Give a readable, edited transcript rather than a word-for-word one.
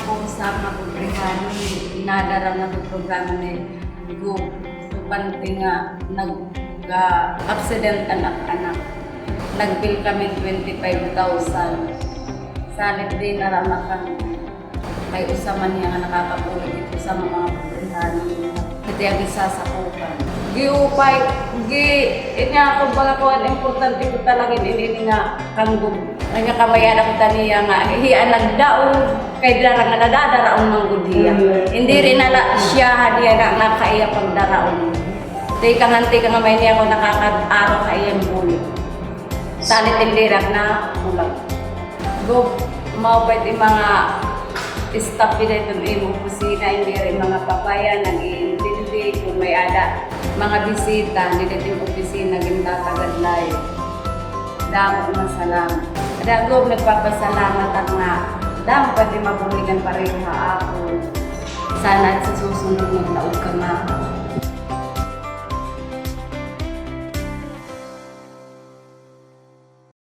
po sa mga programa, inadara na po programa ni Go. Panti nga, nag-accident anak-anak. Nag-bill kami 25,000. Salit din naramakan. May usaman niya nga nakakabulit ito sa mga programa. Ito yung isasakupan. Giupay, inya ako baga ko, importante ko talaga ini nga kanggog. Nga kamayan ako taniya nga, hiya nagdaon, kay darang nga nadadaraon ng gudiya. Hindi rin nala siya hadiya nga nakaiya pagdaraon. Tika nga may niya ako nakakad-araw ka iyang bulit. Salit tindirak na ulag. Go, maupay yung mga staff nila itong imong kusina, hindi rin mga papaya, nag-iintindi kung may ada. Mga bisita, nila yung opisina, gintatagad live. Damo na salamat. Kada go, nagpapasalamat ang nga. Damo pwede mabuhigan pareho ha ako. Sana sa susunod maglaog ka nga